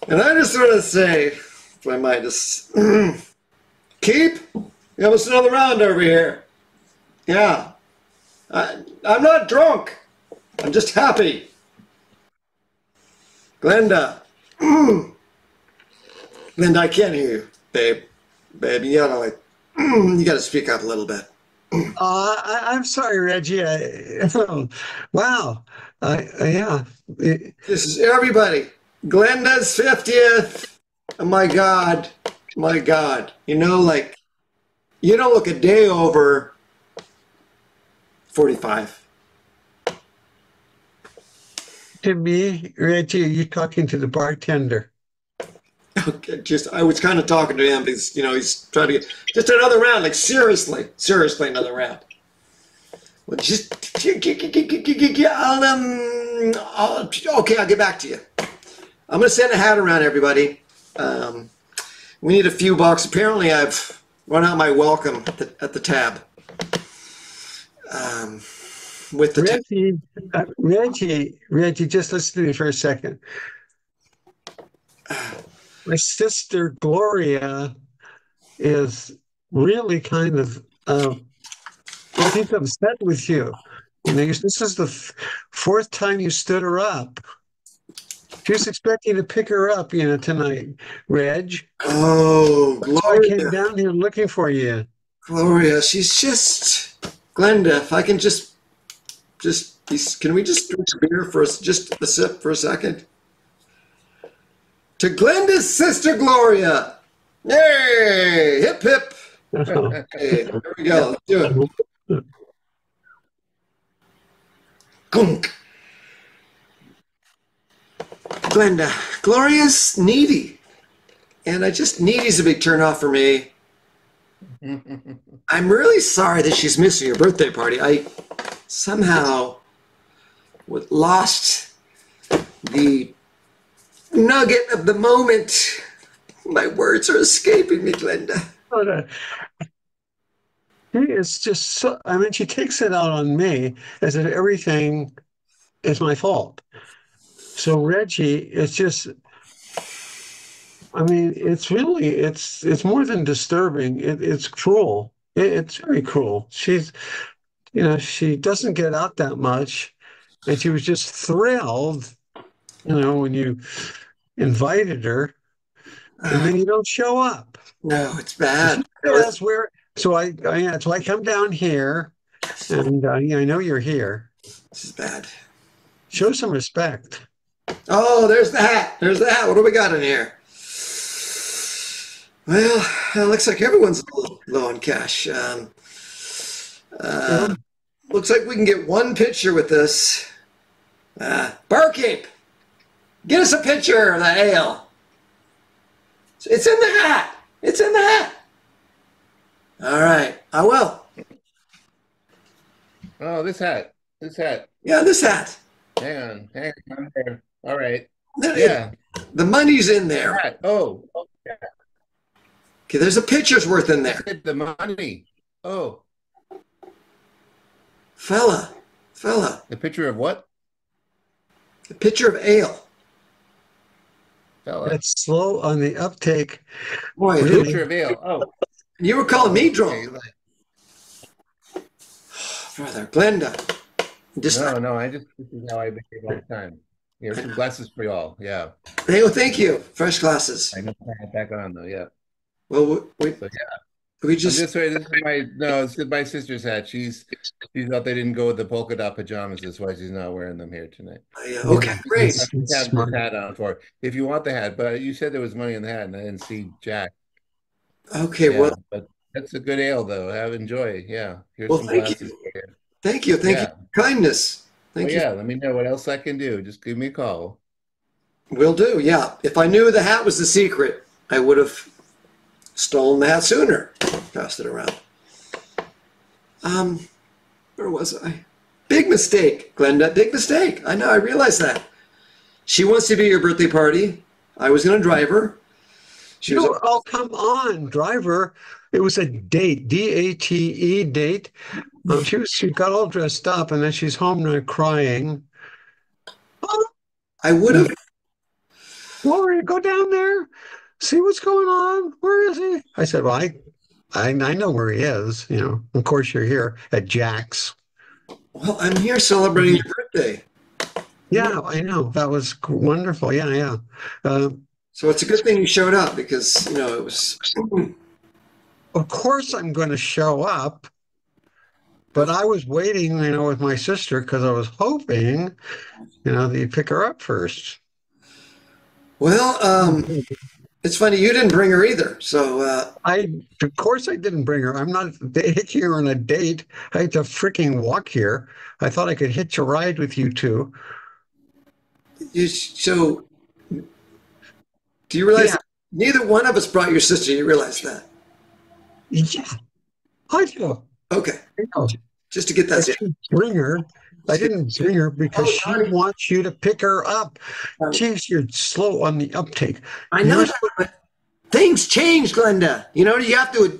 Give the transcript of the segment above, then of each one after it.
And I just want to say, if I might just keep, give us another round over here. Yeah, I'm not drunk. I'm just happy. Glenda, Glenda, I can't hear you, babe. Babe, you gotta like, you gotta speak up a little bit. I'm sorry, Reggie. Wow. Yeah. This is everybody. Glenda's 50th. Oh my God. My God. Like, you don't look a day over 45. To me, Reggie, you talking to the bartender. Okay, I was kind of talking to him because, he's trying to get just another round. Like, seriously, another round. Well, okay, I'll get back to you. I'm going to send a hat around, everybody. Um, we need a few bucks. Apparently, I've run out my welcome at the tab. Um, with the tab. Reggie, just listen to me for a second. My sister Gloria is really kind of, well, she's upset with you. This is the fourth time you stood her up. She was expecting to pick her up, tonight, Reg. Oh, That's why I came Gloria. down here looking for you. Gloria, she's just Glenda. If I can can we just drink a beer for just a sip for a second? To Glenda's sister Gloria. Yay! Hip hip. Hey, there we go. Let's do it. Gunk. Glenda, Gloria's needy. And needy's a big turnoff for me. I'm really sorry that she's missing your birthday party. I somehow lost the nugget of the moment. My words are escaping me, Glenda. She is just so, she takes it out on me as if everything is my fault. So Reggie, it's more than disturbing. It's cruel. It's very cruel. She doesn't get out that much. And she was just thrilled, when you invited her, and then you don't show up. No, it's And she bad. says where, so I come down here, and I know you're here. This is bad. Show some respect. Oh, there's the hat. There's the hat. What do we got in here? Well, it looks like everyone's a little low on cash. Yeah. Looks like we can get one picture with this. Barkeep, get us a picture of the ale. It's in the hat. It's in the hat. All right, I will. Oh, this hat. This hat. Yeah, this hat. Hang on. I'm there. All right. The, Yeah. the money's in there. Hat. Oh, okay. Okay, there's a picture's worth in there. The money. Oh, Fella, the picture of what? the picture of ale. Fella. It's slow on the uptake. Boy, Really? Picture of ale. Oh, you were calling me okay. drunk, brother. Glenda. Just, No. This is how I behave all the time. Here's some glasses for y'all. Yeah. hey, well, thank you. Fresh glasses. I know I back on though. Yeah. Well, So yeah. we I'm just, just sorry. This is my no. It's my sister's hat. She thought they didn't go with the polka dot pajamas. That's why she's not wearing them here tonight. okay, great. It's Have this smart. hat on for her, if you want the hat. But you said there was money in the hat, and I didn't see Jack. Okay, Yeah, well, but that's a good ale though. Enjoy. Yeah. Here's well, some thank glasses you. for you. Thank you. Thank you Yeah. for kindness. Well, Thank you. yeah. Let me know what else I can do. Just give me a call. Will do. Yeah. If I knew the hat was the secret, I would have stolen the hat sooner. Passed it around. Where was I? Big mistake, Glenda. Big mistake. I know. I realize that. She wants to be at your birthday party. I was going to drive her. She was. Oh, come on, driver. It was a date, D-A-T-E date. She got all dressed up, and then she's home now crying. Oh, I would have. Gloria, go down there, see what's going on. Where is he? I said, well, I know where he is. Of course you're here at Jack's. Well, I'm here celebrating your birthday. Yeah, I know. That was wonderful. Yeah, yeah. Uh, So it's a good thing you showed up because, it was. of course I'm going to show up, but I was waiting, with my sister because I was hoping, that you'd pick her up first. Well, it's funny you didn't bring her either. So Of course I didn't bring her. I'm not taking her on a date. I had to freaking walk here. I thought I could hitch a ride with you two. so do you realize Yeah, neither one of us brought your sister? You realize that? yeah, I do. Okay, I know. just to get I that. didn't bring her. I didn't bring her because Oh, she Johnny, wants you to pick her up. um, Jeez, you're slow on the uptake. I know You're that, but things change, Glenda. You have to,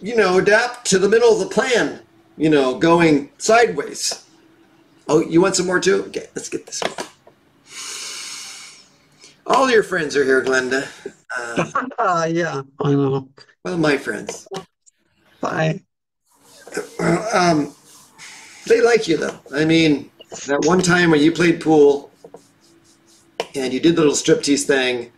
adapt to the middle of the plan. Going sideways. Oh, you want some more too? Okay, let's get this one. All your friends are here, Glenda. yeah, I know. Well, my friends. Bye. Um, they like you though. I mean, that one time when you played pool and you did the little striptease thing,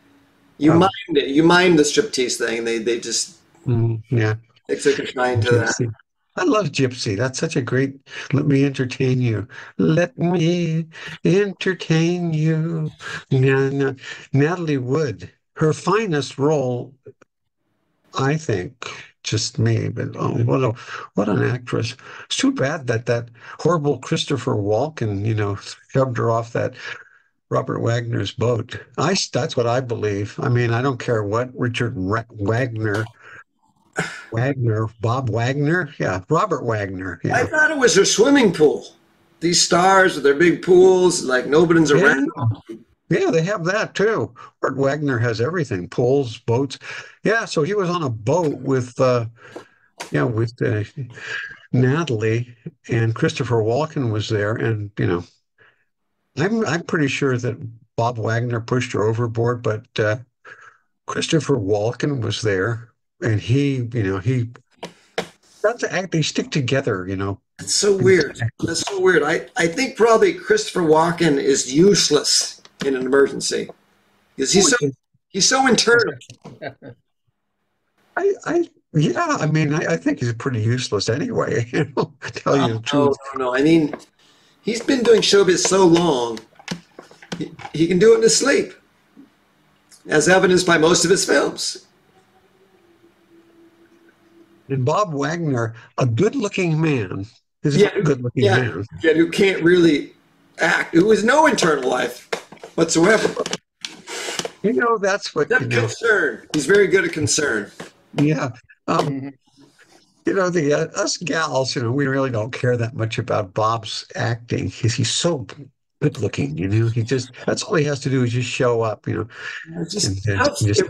you Oh, mimed it. You mimed the striptease thing. They just yeah. they took a shine to that. Gypsy. I love Gypsy. That's such a great, let me entertain you. Let me entertain you. Natalie Wood, her finest role, I think, just me, but oh, what an actress. It's too bad that horrible Christopher Walken, shoved her off that Robert Wagner's boat. That's what I believe. I mean, I don't care what Bob Wagner, yeah, Robert Wagner, I yeah, thought it was her swimming pool. These stars with their big pools, like nobody's around. yeah, yeah. They have that too. Robert Wagner has everything: pools, boats. Yeah, so he was on a boat with, Natalie, and Christopher Walken was there, and I'm pretty sure that Bob Wagner pushed her overboard, but Christopher Walken was there, and he got to act. They stick together, That's so weird. That's so weird. I think probably Christopher Walken is useless in an emergency because he's so internal. Yeah, I mean, I think he's pretty useless anyway, to tell you the No, truth. no. I mean, he's been doing showbiz so long, he can do it in his sleep, as evidenced by most of his films. And Bob Wagner, a good-looking man, is a Yeah, good-looking yeah, man. yeah. Who can't really act? Who has no internal life whatsoever. That's what, Except concern. He's very good at concern. yeah. Um, Mhm. us gals, we really don't care that much about Bob's acting because he's so good looking, that's all he has to do is just show up, It and just then helps. just,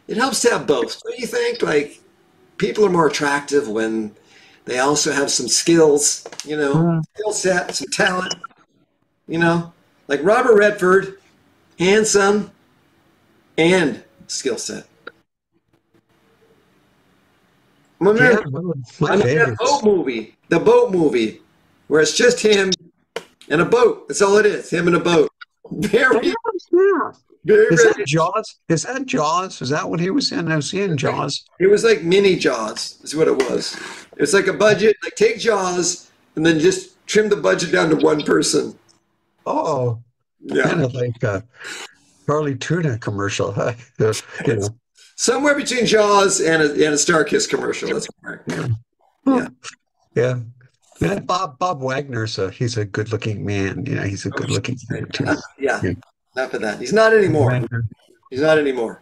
It helps to have both. Don't you think? Like people are more attractive when they also have some skills. uh, Skill set, some talent. Like Robert Redford, handsome and skill set. yeah, Remember, one of my remember that favorites. the boat movie, where it's just him and a boat. That's all it is. Him and a boat. Oh, Very, yeah. very, Is that very. Jaws? Is that Jaws? Is that what he was in? I was in Jaws. It was like mini Jaws. Is what it was. It was like a budget. Like take Jaws and then just trim the budget down to one person. Oh, Yeah, kind of like a Charlie Tuna commercial. Huh? You know, somewhere between Jaws and a Star Kiss commercial. That's correct. yeah. Yeah. Huh. Yeah. Yeah, Bob Wagner's he's a good looking man. He's a good looking man too. Yeah. Yeah. Enough of that. He's not anymore. Wagner. He's not anymore.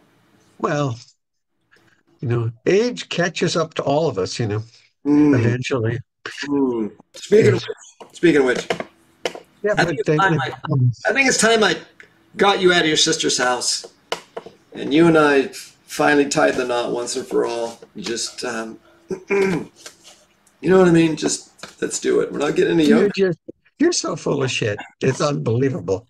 Well, age catches up to all of us, Mm, eventually. mm. Yeah, Speaking of which, yeah, I think but it's time I think it's time I got you out of your sister's house, and you and I finally tied the knot once and for all. Just, you know what I mean? Just let's do it. We're not getting any you're younger. just you're so full of shit. It's unbelievable.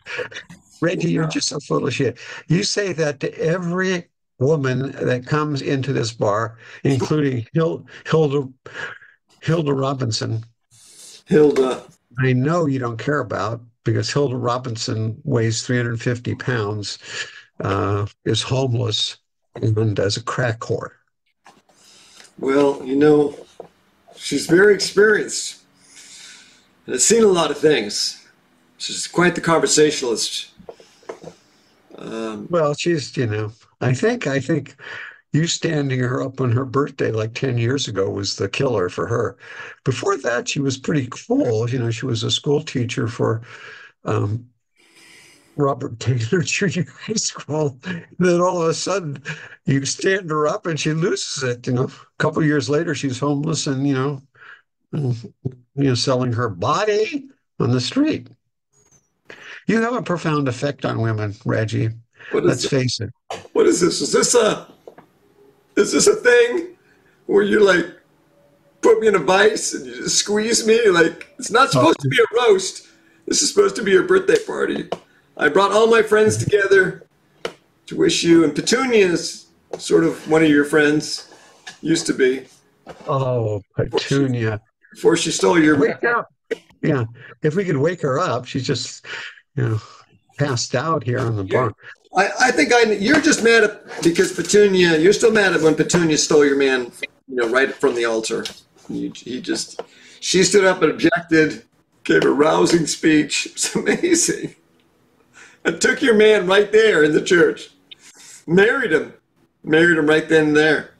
Reggie, you're just so full of shit. You say that to every woman that comes into this bar, including Hilda Robinson. Hilda. I know you don't care about because Hilda Robinson weighs 350 pounds, is homeless, and as a crack whore. Well, she's very experienced and has seen a lot of things. She's quite the conversationalist. Well, she's, I think you standing her up on her birthday like 10 years ago was the killer for her. Before that, she was pretty cool. She was a school teacher for um, Robert Taylor Junior High School. Then all of a sudden, you stand her up and she loses it. A couple of years later, she's homeless and selling her body on the street. You have a profound effect on women, Reggie. Let's face it. What is this? Is this a thing where you like put me in a vice and you just squeeze me? Like, it's not supposed to be a roast. This is supposed to be your birthday party. I brought all my friends together to wish you, and Petunia's sort of one of your friends, used to be. Oh, Petunia. Before she stole your... Wake up. Yeah, if we could wake her up, she's just, passed out here on the bar. I think you're just mad at, because Petunia, you're still mad at when Petunia stole your man, right from the altar. She stood up and objected, gave a rousing speech. It's amazing. And took your man right there in the church. Married him right then and there.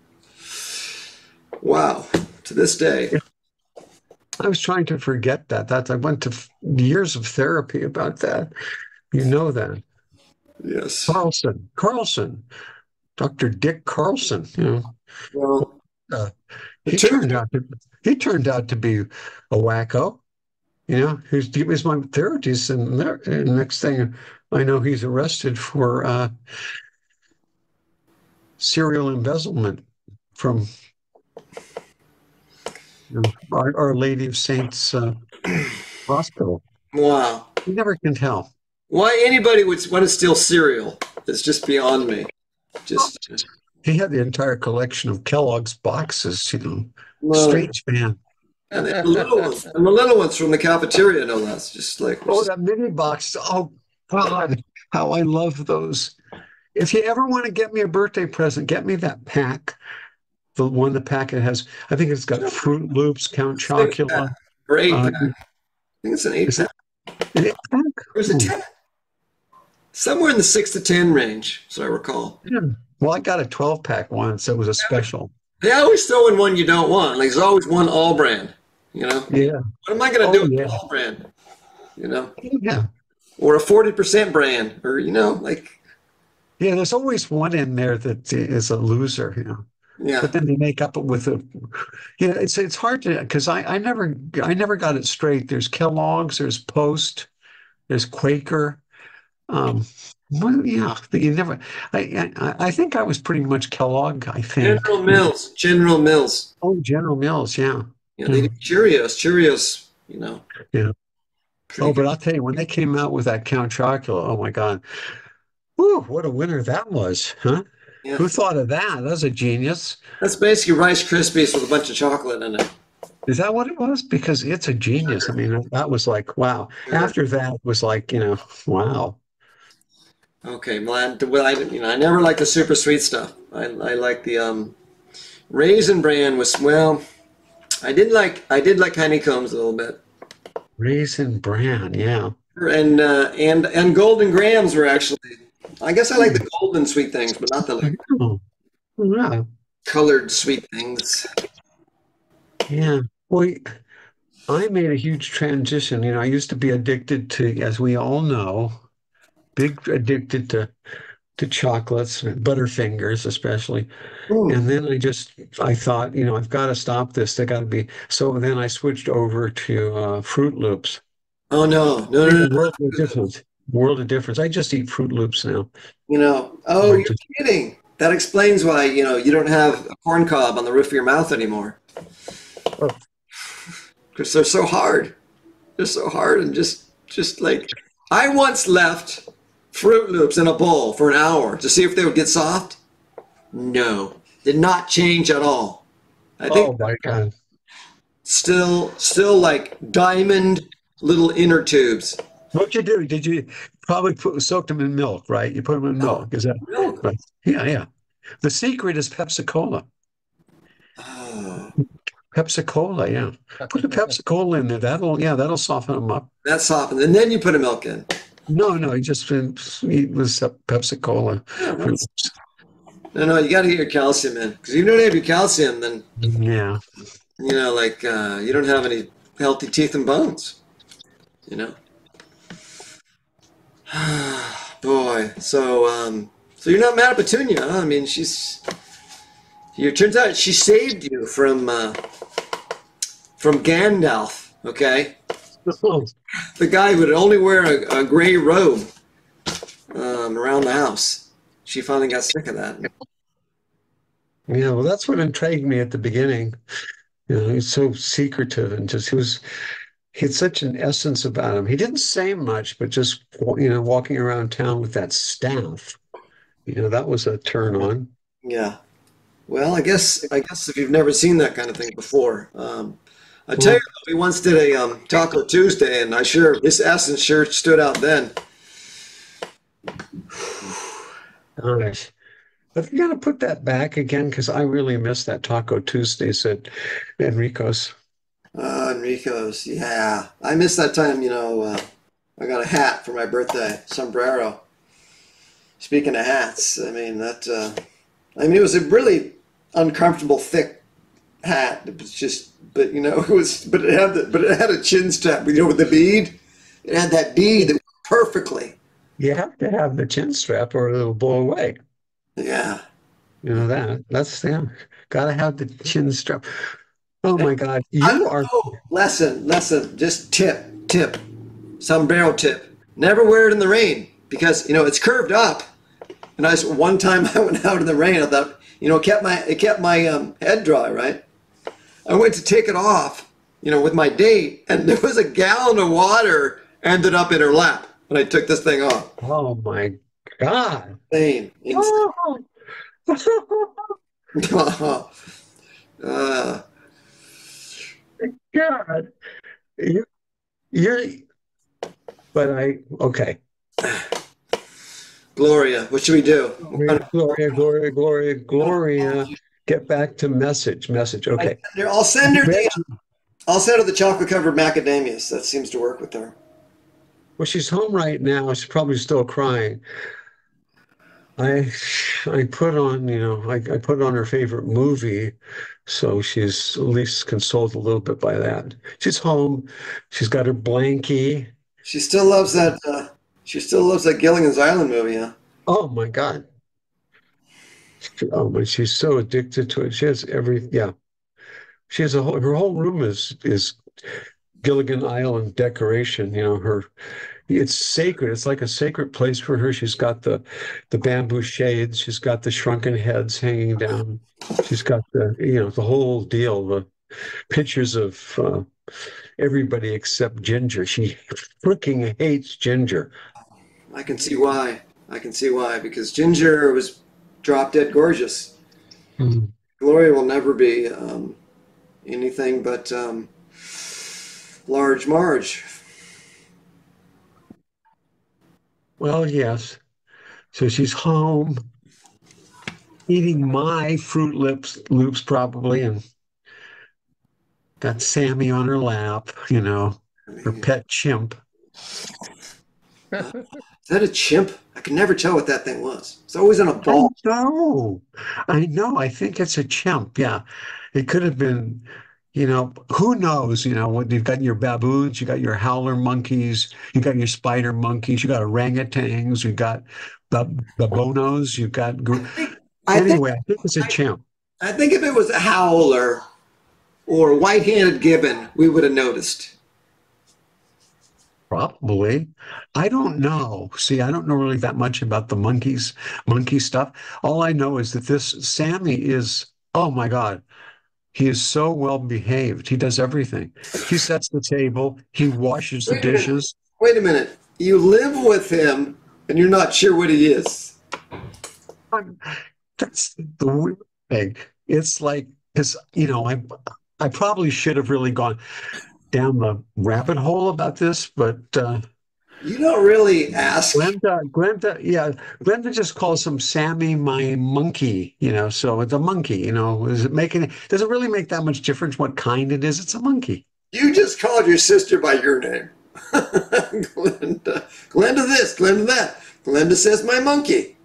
Wow. To this day. I was trying to forget that. I went to years of therapy about that. You know that. Yes. Carlson, Dr. Dick Carlson. Well, he turned out to be a wacko. He was my therapist, and the next thing I know, he's arrested for serial embezzlement from Our Lady of Saints Hospital. Wow. You never can tell. Why anybody would want to steal cereal is just beyond me. He had the entire collection of Kellogg's boxes, Well, strange man. And the little ones from the cafeteria, no less. Just like, that mini box. Oh, God, how I love those. If you ever want to get me a birthday present, get me that pack. The packet has, I think it's got Fruit Loops, Count Chocula. Or 8-pack. I think it's an 8-pack. An 8-pack? There's a 10. Somewhere in the 6 to 10 range, as I recall. Yeah. Well, I got a 12-pack once. It was a special. They always throw in one you don't want. Like, there's always one all brand, Yeah. What am I going to do with all brand? Yeah. Or a 40% brand, or, Yeah, there's always one in there that is a loser, Yeah. But then they make up with it's hard to, because I never got it straight. There's Kellogg's, there's Post, there's Quaker. You never. I think I was pretty much Kellogg. I think General Mills. Oh, General Mills, yeah. They do Cheerios. Yeah. But I'll tell you, when they came out with that Count Chocula, oh my God, whew, what a winner that was, huh? Yeah. Who thought of that? That was a genius. That's basically Rice Krispies with a bunch of chocolate in it. Is that what it was? Because it's a genius. I mean, that was like, wow. After that was like, wow. Okay, well, I never liked the super sweet stuff. I like the Raisin Bran was, well, I did like honeycombs a little bit. Raisin Bran, yeah. And Golden Grams were actually, I guess I like the golden sweet things, but not the Yeah. colored sweet things. Yeah. Well, I made a huge transition. I used to be addicted to, as we all know, addicted to chocolates, Butterfingers especially. And then I thought, I've got to stop this. They got to be. So then I switched over to Fruit Loops. Oh, no. World of difference. I just eat Fruit Loops now. Oh, you're kidding. That explains why, you don't have a corn cob on the roof of your mouth anymore. Because they're so hard. They're so hard and just like, I once left Fruit Loops in a bowl for an hour to see if they would get soft. No, did not change at all. I think Oh my God. still like diamond little inner tubes. What'd you do? Did you probably soak them in milk, right? You put them in Oh, milk. Is that milk. right? Yeah, yeah. The secret is Pepsi Cola. Oh, Pepsi Cola, yeah. Put the Pepsi Cola in there. That'll soften them up. that's softened. And then you put a milk in. No, no, you just eat with Pepsi Cola. Yeah, no, you got to get your calcium in because if you don't have your calcium, then Yeah. like you don't have any healthy teeth and bones. You know. Boy, so you're not mad at Petunia, huh? I mean, it turns out she saved you from Gandalf, okay? The guy who would only wear a gray robe around the house. She finally got sick of that. Yeah, well, that's what intrigued me at the beginning. He's so secretive and he had such an essence about him. He didn't say much, but just, walking around town with that staff, that was a turn on. Yeah. Well, I guess if you've never seen that kind of thing before, I tell Well, you, we once did a Taco Tuesday, and this essence sure stood out then. gosh. But you got to put that back again because I really miss that Taco Tuesdays at Enrico's. Enrico's, yeah. I missed that time, I got a hat for my birthday, sombrero. Speaking of hats, it was a really uncomfortable, thick hat. It was just, but it had a chin strap, with the bead. It had that bead that worked perfectly. You have to have the chin strap or it'll blow away. Yeah. That's yeah. Got to have the chin strap. Oh my God, I, you are. oh, lesson, just tip, sombrero tip. Never wear it in the rain because, it's curved up. And one time I went out in the rain, I thought, it kept my head dry, right? I went to take it off, with my date, and there was a gallon of water ended up in her lap when I took this thing off. Oh my God. Insane. Oh. uh, God. You, you're. Okay. Gloria, what should we do? Gloria. Get back to message. Okay. I'll send her the chocolate covered macadamias. That seems to work with her. Well, she's home right now. She's probably still crying. I put on, I put on her favorite movie, so she's at least consoled a little bit by that. She's home. She's got her blankie. She still loves that. She still loves that Gilligan's Island movie, huh? Oh my God. Oh my, she's so addicted to it. She has yeah. She has her whole room is Gilligan Island decoration. It's sacred. It's like a sacred place for her. She's got the bamboo shades. She's got the shrunken heads hanging down. She's got the whole deal. The pictures of everybody except Ginger. She freaking hates Ginger. I can see why. Because Ginger was drop dead gorgeous. Mhm. Gloria will never be anything but large Marge. Well, yes. So she's home eating my Loops probably, and got Sammy on her lap, her pet chimp. Is that a chimp? I can never tell what that thing was. It's always on a ball. I know. I think it's a chimp. Yeah. It could have been, who knows, what you've got your baboons, you got your howler monkeys, you got your spider monkeys, you got orangutans, you got the bonos, you got anyway, I think it's a chimp. I think if it was a howler or a white-handed gibbon, we would have noticed. Probably. I don't know. See, I don't know really that much about the monkey stuff. All I know is that this Sammy is, oh my God, he is so well behaved. He does everything. He sets the table, he washes the dishes. Wait a minute. You live with him and you're not sure what he is. I'm- That's the weird thing. It's like, because, I probably should have really gone down the rabbit hole about this, but You don't really ask. Glenda just calls him Sammy, my monkey, so it's a monkey, does it really make that much difference what kind it is? It's a monkey. You just called your sister by your name. Glenda. Glenda this, Glenda that. Glenda says my monkey.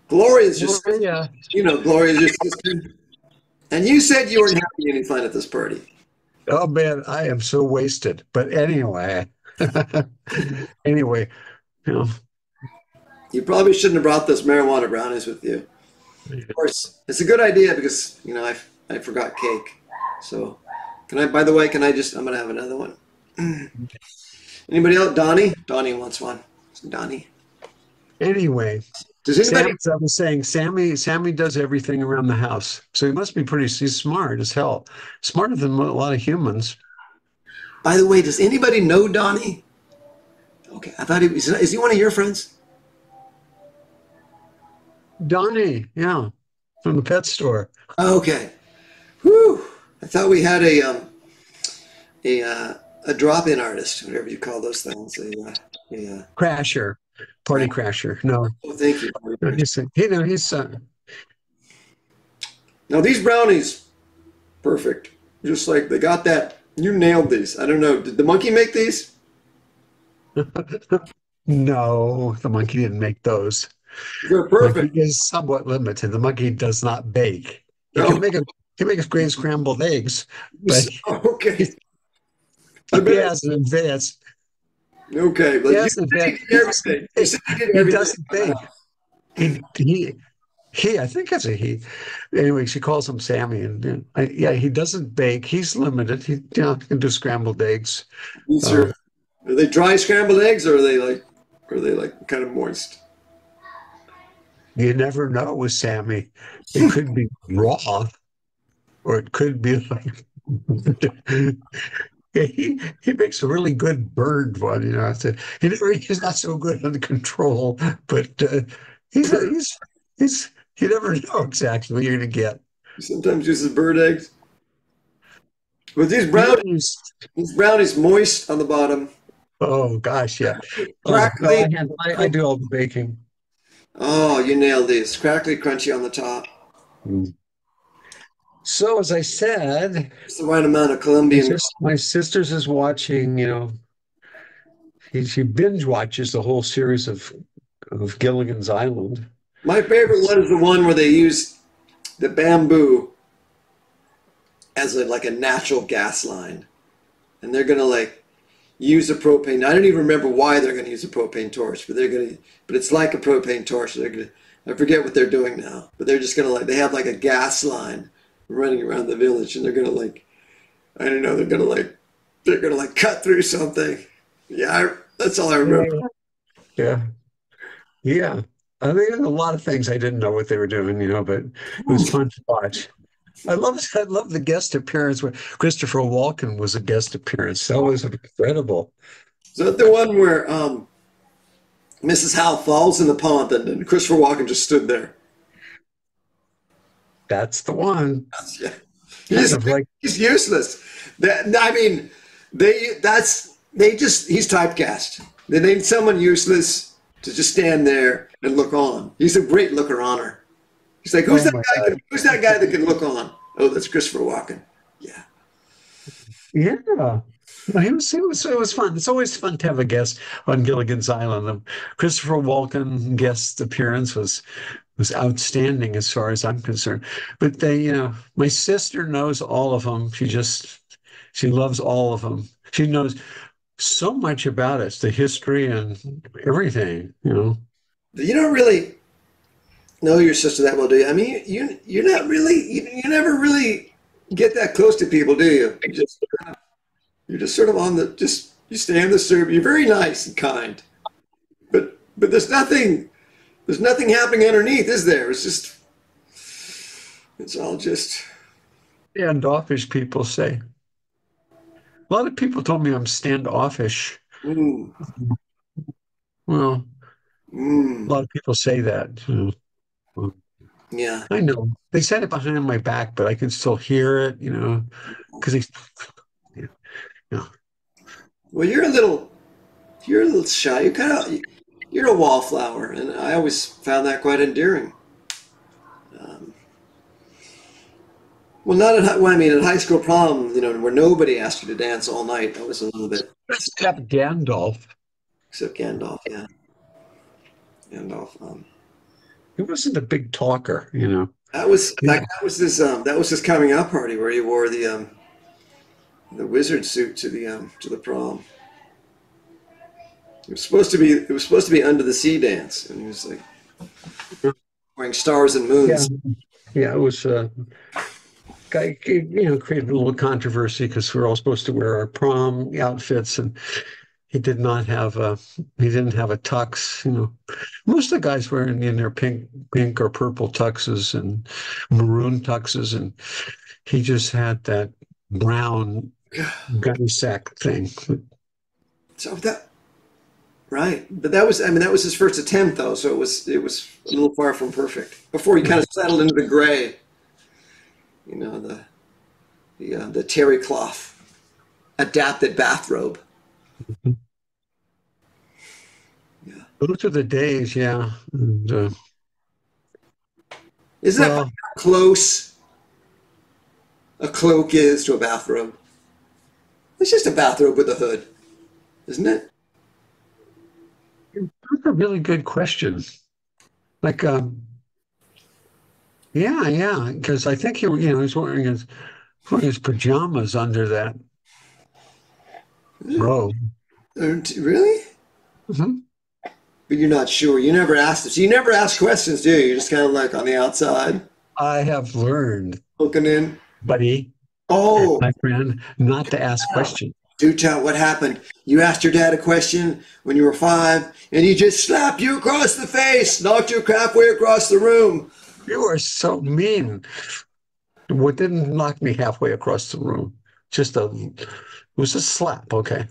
Gloria's your sister. Yeah. Gloria's your sister. And you said you weren't having any fun at this party. Oh man, I am so wasted. But anyway, anyway, you know, You probably shouldn't have brought those marijuana brownies with you. Of course, it's a good idea because, I forgot cake. So, by the way, I'm going to have another one. Anybody else? Donnie? Donnie wants one. Donnie. anyway, Does anybody? I was saying, Sammy does everything around the house, so he must be he's smart as hell, smarter than a lot of humans. By the way, does anybody know Donnie? Okay, I thought is he one of your friends? Donnie, yeah, from the pet store. Okay. Whew. I thought we had a drop-in artist, whatever you call those things. Crasher, party crasher. No, Oh, thank you. no, he's Now these brownies, perfect. Just like they got that. You nailed these. I don't know. Did the monkey make these? no, the monkey didn't make those. They're Monkey perfect. is somewhat limited. The monkey does not bake. He No. can make great scrambled eggs, but Okay. I he bet. has an advance. Okay, but He you has said an he advance. did everything. You said he did He everything. doesn't bake. He, I think it's a he. Anyway, she calls him Sammy, and yeah, he doesn't bake. He's limited. He can do scrambled eggs. These Uh, are they dry scrambled eggs or are they like kind of moist? you never know with Sammy. It could be raw, or it could be like yeah, he makes a really good bird one. He's not so good under control, but he's he's you never know exactly what you're going to get. He sometimes uses bird eggs. But You know, he's, these brownies moist on the bottom, oh gosh, yeah. Oh no, crackly. I do all the baking. Oh, you nailed these. Crackly, crunchy on the top. Mm. So as I said, Just the right amount of Colombian. my sister's is watching. She binge watches the whole series of Gilligan's Island. My favorite one is the one where they use the bamboo as like a natural gas line, and they're gonna like use a propane. I don't even remember why they're gonna use a propane torch, but it's like a propane torch. I forget what they're doing now, but they're just gonna they have like a gas line running around the village, and they're gonna I don't know, they're gonna cut through something. Yeah, that's all I remember. Yeah, yeah. I think there's a lot of things I didn't know what they were doing, but it was fun to watch. I love the guest appearance where Christopher Walken was a guest appearance. That was incredible. Is that the one where Mrs. Howe falls in the pond and Christopher Walken just stood there? That's the one. Yeah. Kind of like, He's useless. I mean, he's typecast. They need someone useless to just stand there and look on. He's a great looker-oner. He's like, oh my God. who's that guy that can look on? Oh, that's Christopher Walken. Yeah. Yeah. Well, it was fun. It's always fun to have a guest on Gilligan's Island. The Christopher Walken guest appearance was outstanding as far as I'm concerned. But my sister knows all of them. She loves all of them. She knows so much about it, the history and everything. You don't really know your sister that well, do you? I mean, you're not really, you never really get that close to people, do you? You're just sort of you stay on the surface. You're very nice and kind, but there's nothing happening underneath, is there? It's all just. Standoffish, people say. A lot of people told me I'm standoffish. Mm. Well, a Mm, lot of people say that. Well, yeah. I know they said it behind my back, but I can still hear it, because they, you know, Well, you're a little shy. You're a wallflower, and I always found that quite endearing. Um, well, not at, well, I mean, at high school prom, where nobody asked you to dance all night. That was a little bit, except Gandalf. except Gandalf, yeah. Gandalf. He wasn't a big talker. Yeah. That was his coming out party where he wore the wizard suit to the prom. It was supposed to be under the sea dance, and he was like wearing stars and Yeah. moons. Yeah, it was guy, created a little controversy because we're all supposed to wear our prom outfits, and he did not have a he didn't have a tux. Most of the guys were in their pink or purple tuxes and maroon tuxes, and he just had that brown gunny sack thing. So that right, but that was I mean that was his first attempt though, so it was a little far from perfect. Before he kind of settled into the gray, the terry cloth adapted bathrobe. Yeah, Those are the days, yeah. And, isn't that funny well, how close a cloak is to a bathrobe? It's just a bathrobe with a hood, isn't it? that's a really good question. Like, yeah, because I think he's wearing his pajamas under that robe. Really? Mhm. But you're not sure. You never asked us. You never ask questions, do you? You're just kind of like on the outside, I have learned, looking in. buddy, Oh, my friend, not to ask questions. do tell what happened. You asked your dad a question when you were 5, and he just slapped you across the face, knocked you halfway across the room. You are so mean. What didn't knock me halfway across the room? It was a slap, okay?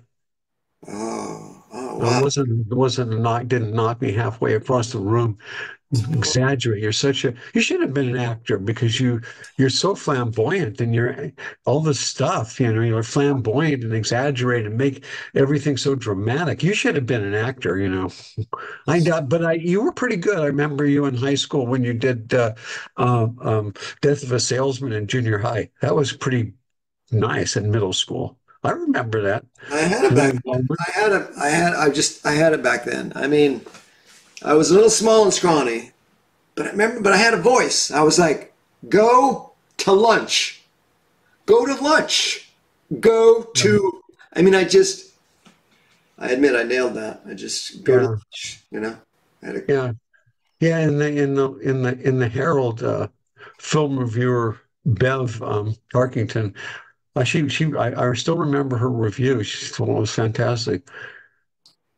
Oh, It wow. wasn't a knock, didn't knock me halfway across the room. Exaggerate. You should have been an actor because you're so flamboyant and you're all this stuff, you're flamboyant and exaggerate and make everything so dramatic. You should have been an actor. You were pretty good. I remember you in high school when you did Death of a Salesman in junior high. That was pretty nice in middle school. I remember that. I had it back Willie then. Loman. I had it back then. I mean, I was a little small and scrawny, but I had a voice. I was like, go to lunch. Go to lunch. Go to, I mean, I admit I nailed that. I just go to Yeah, lunch. I had a, yeah. Yeah, in the Herald, film reviewer Bev Tarkington, I still remember her review. She thought it was fantastic.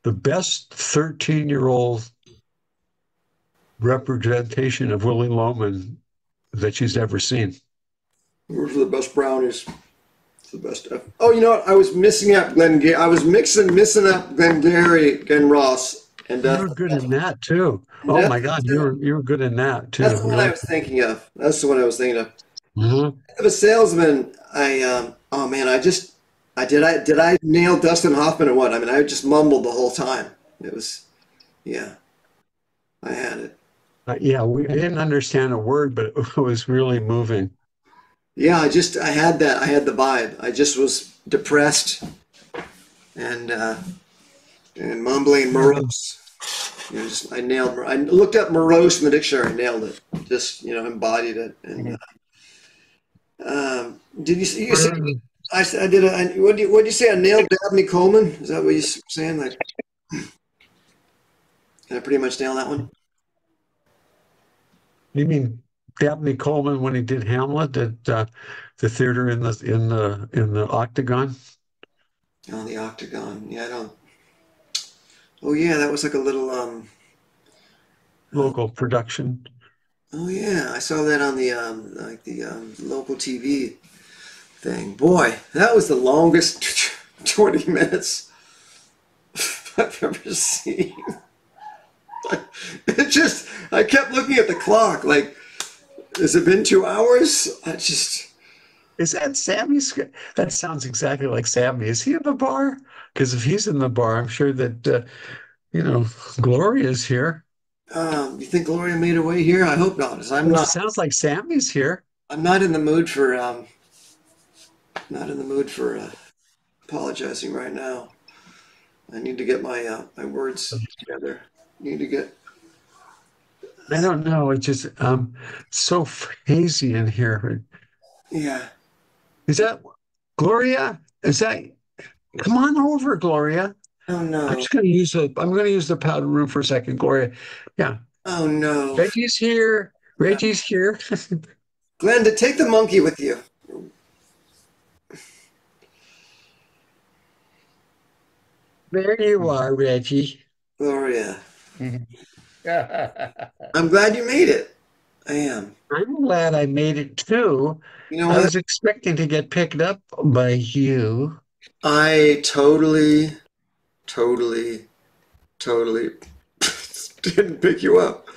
The best 13-year-old representation of Willie Loman that she's ever seen. those are the best brownies. It's the best stuff. Oh, you know what? I was missing up I was missing up Glen Ross, and You were good in that too. Oh that's my God, you were good in that that's too. the one I was thinking of. That's the one I was thinking of. Mhm. Of a salesman, oh man, did I nail Dustin Hoffman or what? I mean, I just mumbled the whole time. It was yeah, I had it. Yeah, I didn't understand a word, but it was really moving. Yeah, I had the vibe. I just was depressed and mumbling morose. I nailed. I looked up morose in the dictionary, nailed it. Just embodied it. And did you say I did? What did you say? I nailed Dabney Coleman. Is that what you're saying? Like, can I pretty much nail that one? You mean Dabney Coleman when he did Hamlet at the theater in the Octagon? On the Octagon. Yeah, I don't. Oh yeah, that was like a little. Uh, Local production. oh yeah, I saw that on the like the local TV thing. Boy, that was the longest 20 minutes. I've ever seen. It just, I kept looking at the clock, like, has it been 2 hours? I just, Is that Sammy's? That sounds exactly like Sammy. Is he in the bar? Because if he's in the bar, I'm sure that you know, Gloria's here. you think Gloria made her way here? I hope not, 'cause Well, it sounds like Sammy's here. I'm not in the mood for, not in the mood for apologizing right now. I need to get my words together. Need to get. I don't know. It's just so hazy in here. Yeah. Is that Gloria? Is that? Come on over, Gloria. Oh I'm no. just going to use the. I'm going to use the powder room for a second, Gloria. Yeah, Oh no. Reggie's here. Reggie's here. Glenda, take the monkey with you. There you are, Reggie. Gloria. Yeah. I'm glad you made it. I am. I'm glad I made it too. You know I what? was expecting to get picked up by you. I totally, totally, totally didn't pick you up.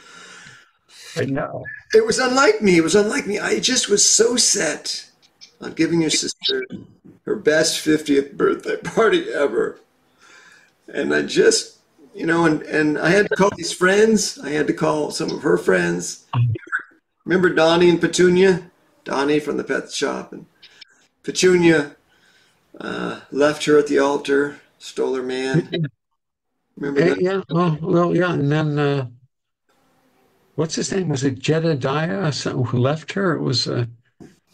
I know. It was unlike me. It was unlike me. I just was so set on giving your sister her best 50th birthday party ever. And I just, and I had to call these friends. I had to call some of her friends. Remember Donnie and Petunia? Donnie from the pet shop. And Petunia left her at the altar, stole her man. Remember that? Yeah, yeah. And then what's his name? Was it Jedediah who left her? It was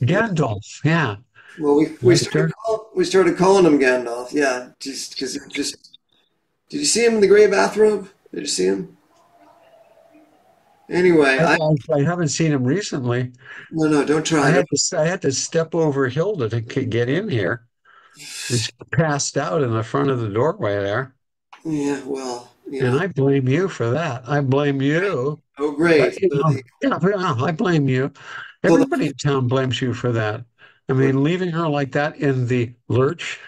Gandalf. Yeah, Well, left her. we started calling him Gandalf. Yeah, just because it just. Did you see him in the gray bathrobe? Did you see him? Anyway, I haven't seen him recently. no, don't try. I had to step over Hilda to get in here. She passed out in the front of the doorway there. Yeah, well, And I blame you for that. I blame you. oh great. Yeah, I blame you. So Everybody in town blames you for that. I mean, leaving her like that in the lurch.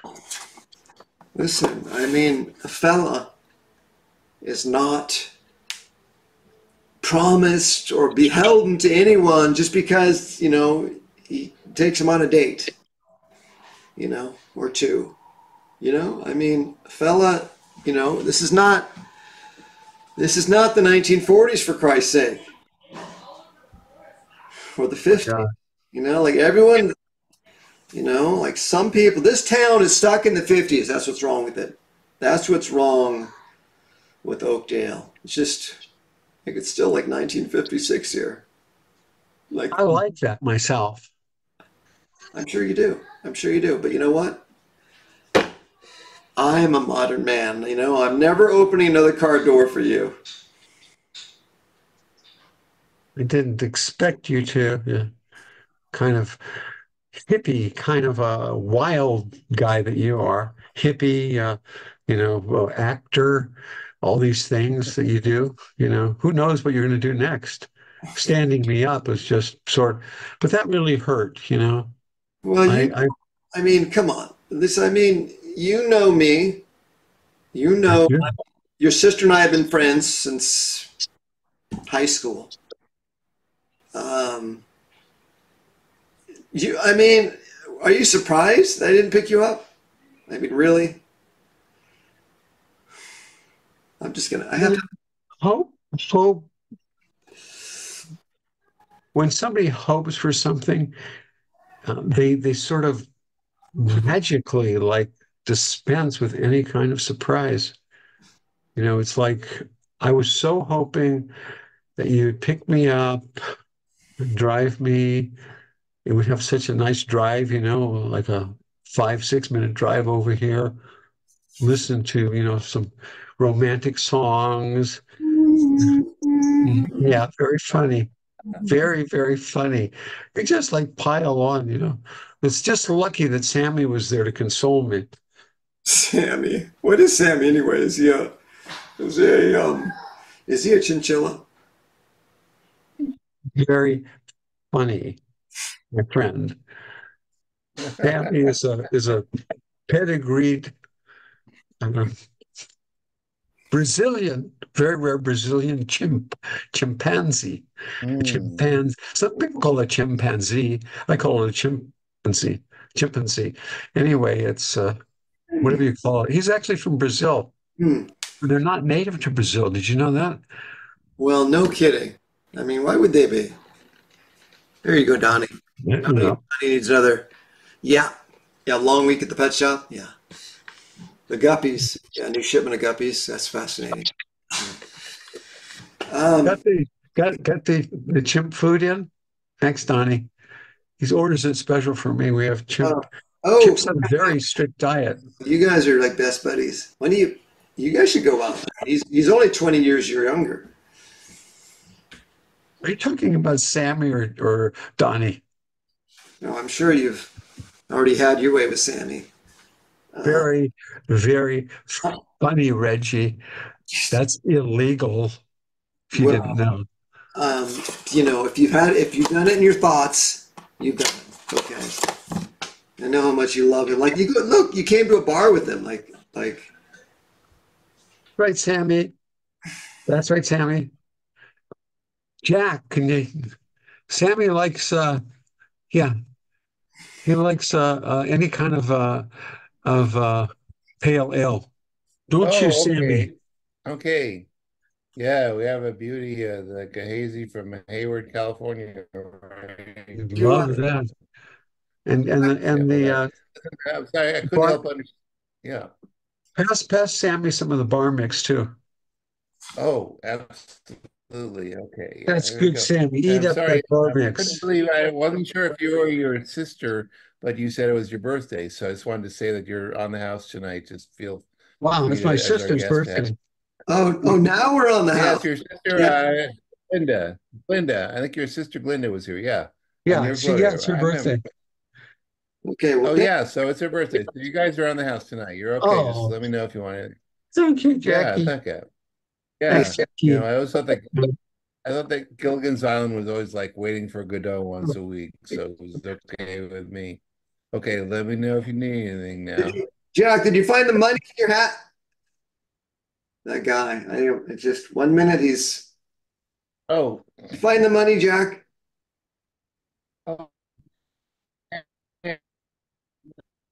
listen, I mean, a fella is not promised or beholden to anyone just because, he takes him on a date, or two. I mean, a fella, this is not the 1940s for Christ's sake, or the 50s. Yeah. Like everyone, like some people, this town is stuck in the 50s. That's what's wrong with it. That's what's wrong with Oakdale. It's just, I think it's still like 1956 here. Like, I like that myself. I'm sure you do. I'm sure you do. But you know what? I'm a modern man. I'm never opening another car door for you. I didn't expect you to. Yeah. Kind of hippie, kind of a wild guy that you are. Hippie, actor, all these things that you do. Who knows what you're going to do next? Standing me up is just but that really hurt. Well, I, I mean, come on. You know me. You know, I your sister and I have been friends since high school. Um, are you surprised that I didn't pick you up? I mean, really? I have to. hope when somebody hopes for something, they sort of magically like dispense with any kind of surprise. It's like I was so hoping that you'd pick me up, drive me. It would have such a nice drive, like a 5, 6 minute drive over here. Listen to, some romantic songs. Yeah, very funny. Very, very funny. They just like pile on. It's just lucky that Sammy was there to console me. Sammy. What is Sammy anyway? Is he a chinchilla? Very funny, my friend. Sammy is a pedigreed uh, Brazilian, very rare Brazilian chimpanzee. A Mm. chimpanzee. Some people call it chimpanzee. I call it a chimpanzee. Chimpanzee. Anyway, it's whatever you call it. He's actually from Brazil. Hmm. They're not native to Brazil. Did you know that? Well, no kidding. I mean, why would they be? There you go, Donnie. Yeah, Donnie needs another. Yeah. Yeah, long week at the pet shop. Yeah. The guppies. Yeah, new shipment of guppies. That's fascinating. Um, Got the chimp food in? Thanks, Donnie. He orders it special for me. We have oh, chimp. oh, Chimps have a very strict diet. you guys are like best buddies. When do you guys should go out. He's only 20 years younger. Are you talking about Sammy or Donnie? No, I'm sure you've already had your way with Sammy. Uh, Very, very funny, Reggie. That's illegal if you didn't well, know. um, if you've done it in your thoughts, you've done it. Okay. I know how much you love him. Like look, you came to a bar with him. Like Right, Sammy. That's right, Sammy. Jack, Sammy likes yeah, he likes any kind of pale ale. Don't you, Oh, Sammy? okay. Okay. Yeah, we have a beauty, like a hazy from Hayward, California. Right You'd you, love that. And Yeah, well, the that, I'm sorry, I couldn't bar help understand. Yeah. pass Sammy some of the bar mix too. Oh, absolutely. Okay. Yeah, That's here we good, go. Sammy. And Eat I'm up sorry, that bar I couldn't mix. believe I wasn't sure if you were your sister, but you said it was your birthday. So I just wanted to say that you're on the house tonight. Just feel Wow, free it's my to, as our sister's guest, to have. birthday. oh, now we're on the Yeah, house. it's your sister, Yeah. Glenda. Glenda. I think your sister Glenda was here. Yeah. And Yeah, your brother. it's her I remember. birthday. Okay. Well, Oh yeah, so it's her birthday. So you guys are on the house tonight. You're okay. Just Oh, let me know if you want to. thank you, Yeah, Jackie. thank you. Thanks, Yeah. Jackie. I always thought that Gilligan's Island was always like waiting for Godot once a week, so it was okay with me. Okay, let me know if you need anything now. Jack, did you find the money in your hat? That guy. It's just 1 minute. Oh, Find the money, Jack. oh,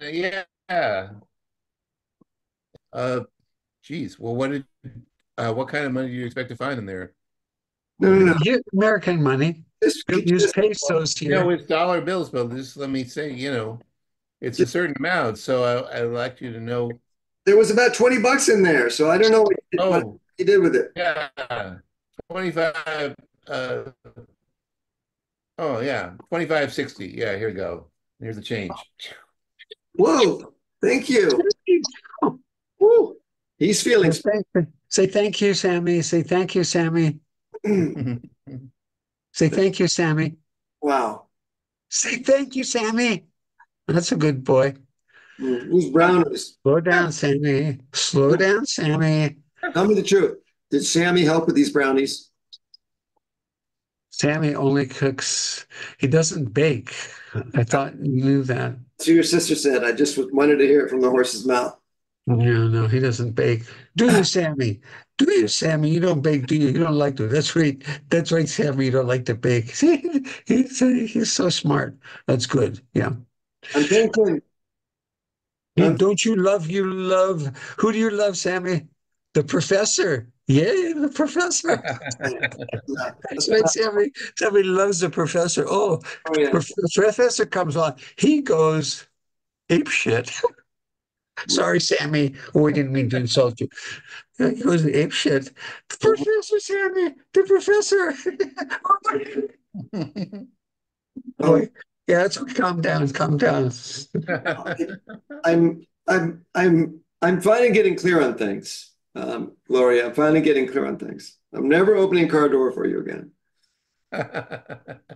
yeah. Uh, geez. Well, what kind of money do you expect to find in there? No, no, no. American money. We don't use Just, pesos here. It's dollar bills, but just let me say, it's a certain amount. So I'd like you to know. there was about 20 bucks in there, so I don't know what Oh, you did with it. yeah, 25. Oh yeah, 25.60. Yeah, here we go. Here's the change. Whoa, thank you. Woo. He's feeling. Say thank you, Sammy. Say thank you, Sammy. Say thank you, Sammy. Wow. Say thank you, Sammy. That's a good boy. These brownies. Slow down, Sammy. Slow down, Sammy. Tell me the truth. Did Sammy help with these brownies? Sammy only cooks. He doesn't bake. I thought you knew that. That's what your sister said. I just wanted to hear it from the horse's mouth. Yeah, no, he doesn't bake. Do you, Sammy? Do you, Sammy? You don't bake, do you? You don't like to. That's right. That's right, Sammy. You don't like to bake. See, he's so smart. That's good. Yeah. I'm thinking. Don't you love, who do you love, Sammy? The professor. Yeah, the professor. That's right, Sammy. Sammy loves the professor. Oh, Oh yeah. the professor comes on. He goes ape shit. Sorry, Sammy. Oh, I didn't mean to insult you. He goes ape shit. The professor, Sammy. The professor. Oh, Boy, yeah, it's calm down. Calm down. I'm finally getting clear on things. Gloria, I'm finally getting clear on things. I'm never opening car door for you again.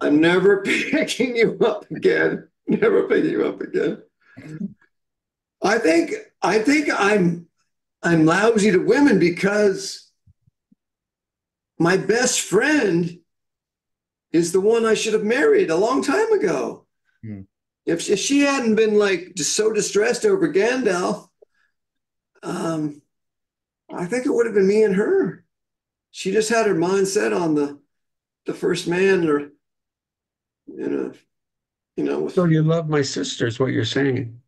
I'm never picking you up again. Never picking you up again. I think I'm lousy to women because my best friend is the one I should have married a long time ago. Hmm. If she hadn't been like just so distressed over Gandalf, I think it would have been me and her. She just had her mind set on the first man, or you know, with So you love my sister, is what you're saying.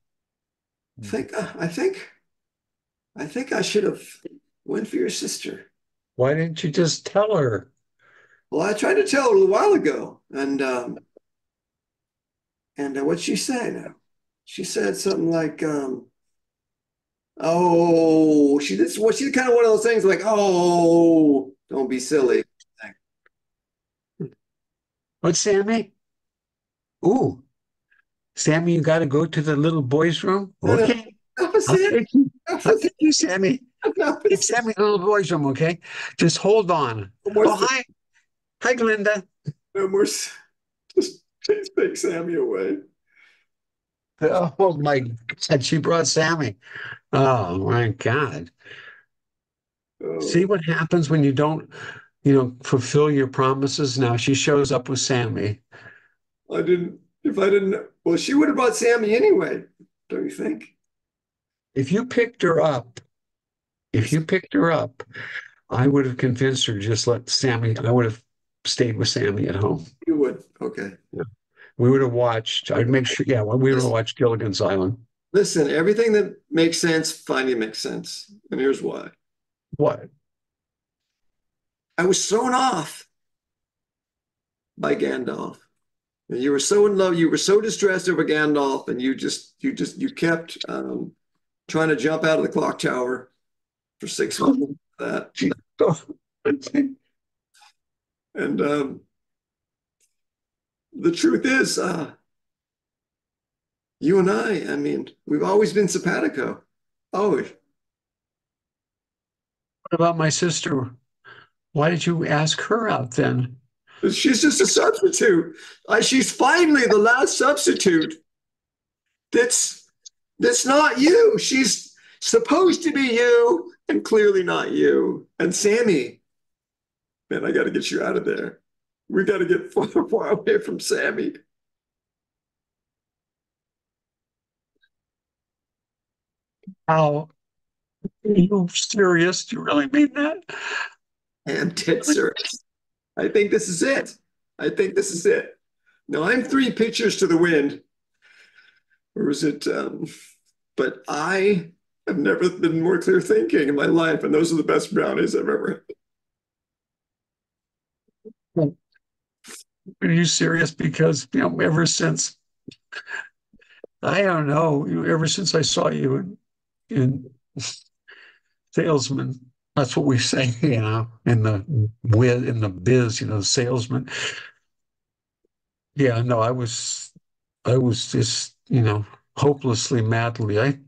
I think I should have went for your sister. Why didn't you just tell her? Well, I tried to tell her a little while ago, and what'd she say now? She said something like, "Oh, she did." Well, she's kind of one of those things like, "Oh, don't be silly." What's Sammy? Ooh, Sammy, you got to go to the little boys' room? No, no, Okay, no, for I'll Sam, take you. no, for I'll take you, Sammy. Sam, no, for Take Sam. Sammy to the little boys' room, okay? Just hold on. No more, Oh, hi. Hi, Glenda. no more. Just please take Sammy away. Oh, my God. She brought Sammy. Oh, my God. See Oh, what happens when you don't, fulfill your promises? Now she shows up with Sammy. I didn't. If I didn't, well, she would have brought Sammy anyway. Don't you think? If you picked her up, if you picked her up, I would have convinced her to just let Sammy, I would have stayed with Sammy at home. You would. Okay. Yeah. We would have watched, I'd make sure, yeah, well, we would have Listen, watched Gilligan's Island. listen, everything that makes sense finally makes sense. And here's why. What? I was thrown off by Gandalf. And you were so in love, you were so distressed over Gandalf, and you kept trying to jump out of the clock tower for 6 months. That She, oh, and the truth is, you and I mean, we've always been simpatico. Always. what about my sister? Why did you ask her out then? She's just a substitute. She's finally the last substitute that's not you. She's supposed to be you and clearly not you. And Sammy, man, I got to get you out of there. We got to get far, far away from Sammy. How are you serious? Do you really mean that? I am dead serious. I think this is it. I think this is it. Now I'm 3 pitchers to the wind, or is it? But I have never been more clear thinking in my life, and those are the best brownies I've ever had. Are you serious? Because, ever since, I don't know, ever since I saw you in salesman, that's what we say, in the biz, salesman. Yeah, no, I was just, hopelessly, madly. I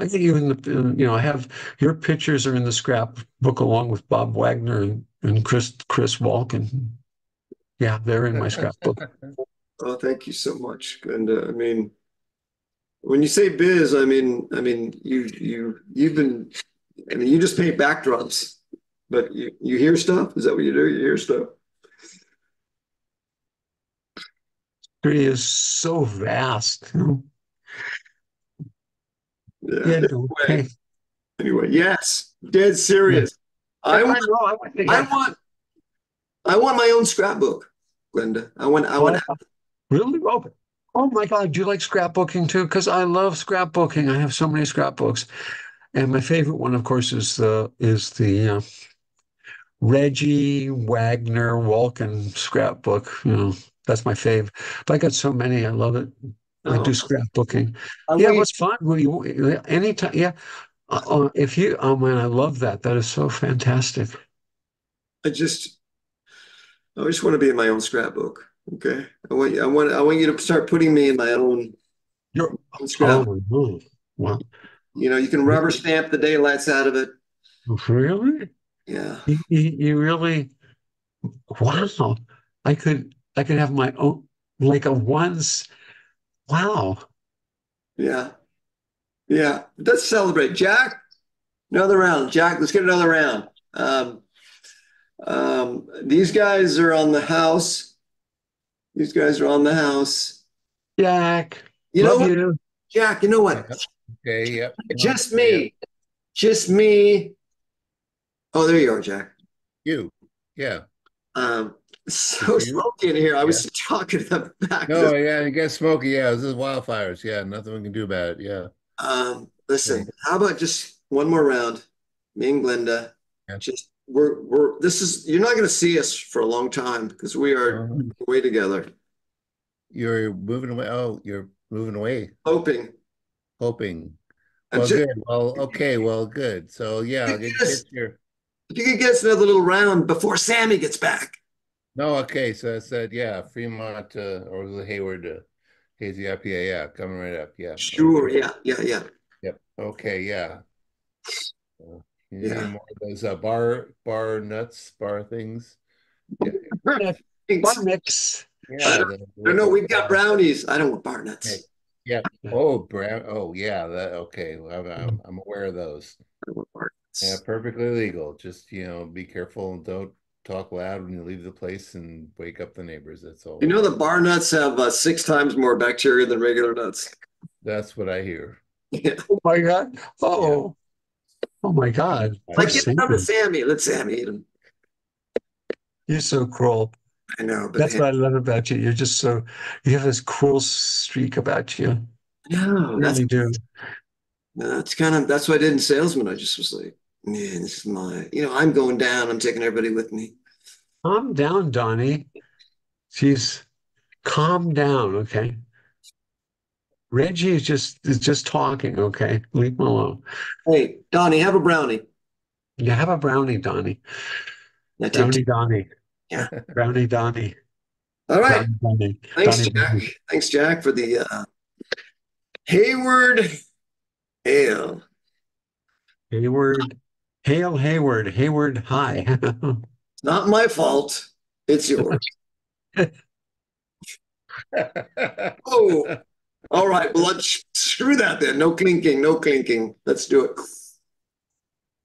think even I have your pictures are in the scrapbook along with Bob Wagner and Chris Walken. Yeah, they're in my scrapbook. Oh, thank you so much, Glenda. I mean, when you say biz, you've been. I mean, you just paint backdrops, but you hear stuff. Is that what you do? You hear stuff. It is so vast. Yeah. Yeah, no, Anyway, hey, yes, dead yeah. serious. I want. I know. I want to I have. want. I want my own scrapbook, Glenda. I want. Oh, really? Oh my God. Do you like scrapbooking too? Because I love scrapbooking. I have so many scrapbooks, and my favorite one, of course, is the Reggie Wagner Walken scrapbook. That's my fave. But I got so many. I love it. I Oh, do scrapbooking. I Yeah, want it you. was fun. Anytime. Yeah. If you, oh man, I love that. That is so fantastic. I just. I just want to be in my own scrapbook. Okay. I want you to start putting me in my You're, own oh, scrapbook. no. Wow. You can rubber stamp the daylights out of it. Really? Yeah. You really, wow. I could have my own, like a once. Wow. Yeah. Yeah. Let's celebrate. Jack, another round. Jack, let's get another round. These guys are on the house. These guys are on the house. Jack, You know love what, you. Jack? You know what? Yep. Okay, yep. Just Yep. me. Just me. Oh, there you are, Jack. You. Yeah. So You? smoky in here. I Yeah. was talking to them back. No, yeah, it gets smoky. Yeah, this is wildfires. Yeah, nothing we can do about it. Yeah. Okay. Listen, how about just one more round? Me and Glenda. Yeah. Just we're this is you're not gonna see us for a long time because we are Uh-huh. way together. You're moving away. Oh, you're moving away. Hoping. Hoping. And Well, just good. Well, okay. Well, good. So yeah, I'll get your picture. if you could get us another little round before Sammy gets back. No, okay. So I said, yeah, Fremont or the Hayward, Hazy IPA. Yeah, coming right up. Yeah. Sure, Okay. yeah. Yep. Okay. Yeah. Uh, you need Yeah. more of those bar nuts, bar things. Yeah. Yeah, bar Thanks. mix. I Yeah. don't, I don't know. We've got Bar. brownies. I don't want bar Okay. nuts. Yeah. Yeah. Oh, brown. Oh, yeah. That okay. I'm aware of those. I don't want bar Yeah, nuts. perfectly legal. Just, be careful and don't talk loud when you leave the place and wake up the neighbors. That's all You we know ask. the bar nuts have 6 times more bacteria than regular nuts. That's what I hear. Yeah. Oh my God. Yeah. Oh, oh my God. I Poor Like give know. some to Sammy. Sammy. Let Sammy eat them. You're so cruel. I know, but That's what I love about you. You're just so, you have this cruel streak about you. no, You that's really do. that's what I did in salesman. I just was like, man, this is I'm going down. I'm taking everybody with me. Calm down, Donnie. She's calm down, okay? Reggie is just talking, okay? Leave him alone. Hey, Donnie, have a brownie. You have a brownie, Donnie. I take two. Brownie Donnie. Yeah. Brownie Donnie. All right. Brownie Donnie. Thanks, Donnie Jack. Donnie. Thanks, Jack, for the Hayward Ale. Hayward. Hail Hayward. Hayward, hi. It's not my fault. It's yours. Oh, all right. Well, let's screw that then. No clinking. No clinking. Let's do it.